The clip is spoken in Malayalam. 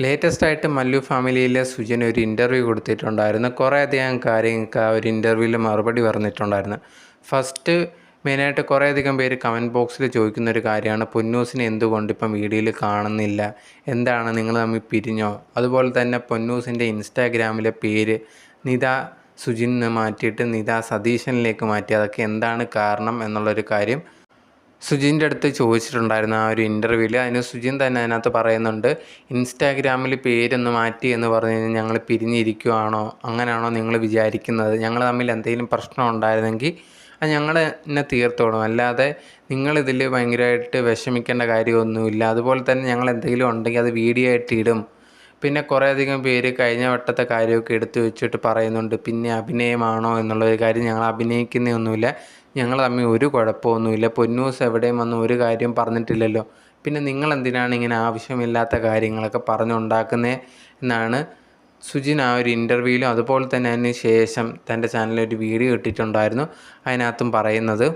ലേറ്റസ്റ്റ് ആയിട്ട് മല്ലു ഫാമിലിയിലെ സുജിൻ ഒരു ഇൻ്റർവ്യൂ കൊടുത്തിട്ടുണ്ടായിരുന്നു. കുറേയധികം കാര്യങ്ങൾക്ക് ആ ഒരു ഇൻ്റർവ്യൂവിൽ മറുപടി പറഞ്ഞിട്ടുണ്ടായിരുന്നു. ഫസ്റ്റ് മെയിനായിട്ട് കുറേയധികം പേര് കമൻറ്റ് ബോക്സിൽ ചോദിക്കുന്നൊരു കാര്യമാണ്, പൊന്നൂസിനെ എന്തുകൊണ്ട് ഇപ്പം വീഡിയോയിൽ കാണുന്നില്ല, എന്താണ് നിങ്ങൾ തമ്മിൽ പിരിഞ്ഞോ? അതുപോലെ തന്നെ പൊന്നൂസിൻ്റെ ഇൻസ്റ്റാഗ്രാമിലെ പേര് നിത സുജിൻ എന്ന് മാറ്റിയിട്ട് നിത സതീശനിലേക്ക് മാറ്റി, അതൊക്കെ എന്താണ് കാരണം എന്നുള്ളൊരു കാര്യം സുജിൻ്റെ അടുത്ത് ചോദിച്ചിട്ടുണ്ടായിരുന്നു ആ ഒരു ഇൻ്റർവ്യൂവിൽ. അതിന് സുജിൻ തന്നെ അതിനകത്ത് പറയുന്നുണ്ട്, ഇൻസ്റ്റാഗ്രാമിൽ പേരൊന്ന് മാറ്റി എന്ന് പറഞ്ഞു കഴിഞ്ഞാൽ ഞങ്ങൾ പിരിഞ്ഞിരിക്കുവാണോ, അങ്ങനെയാണോ നിങ്ങൾ വിചാരിക്കുന്നത്? ഞങ്ങൾ തമ്മിൽ എന്തെങ്കിലും പ്രശ്നം ഉണ്ടായിരുന്നെങ്കിൽ അത് ഞങ്ങൾ എന്നെ തീർത്തോളും, അല്ലാതെ നിങ്ങളിതിൽ ഭയങ്കരമായിട്ട് വിഷമിക്കേണ്ട കാര്യമൊന്നുമില്ല. അതുപോലെ തന്നെ ഞങ്ങൾ എന്തെങ്കിലും ഉണ്ടെങ്കിൽ അത് വീഡിയോ ആയിട്ട് ഇടും. പിന്നെ കുറേയധികം പേര് കഴിഞ്ഞ വട്ടത്തെ കാര്യമൊക്കെ എടുത്തു വെച്ചിട്ട് പറയുന്നുണ്ട്, പിന്നെ അഭിനയമാണോ എന്നുള്ളൊരു കാര്യം. ഞങ്ങൾ അഭിനയിക്കുന്നൊന്നുമില്ല, ഞങ്ങൾ തമ്മിൽ ഒരു കുഴപ്പമൊന്നുമില്ല, പൊന്നൂസ് എവിടെയും വന്ന് ഒരു കാര്യം പറഞ്ഞിട്ടില്ലല്ലോ, പിന്നെ നിങ്ങളെന്തിനാണ് ഇങ്ങനെ ആവശ്യമില്ലാത്ത കാര്യങ്ങളൊക്കെ പറഞ്ഞുണ്ടാക്കുന്നത് എന്നാണ് സുജിൻ ആ ഒരു ഇൻ്റർവ്യൂവിലും അതുപോലെ തന്നെ അതിന് ശേഷം തൻ്റെ ചാനലിൽ ഒരു വീഡിയോ ഇട്ടിട്ടുണ്ടായിരുന്നു, അതിനകത്തും പറയുന്നത്.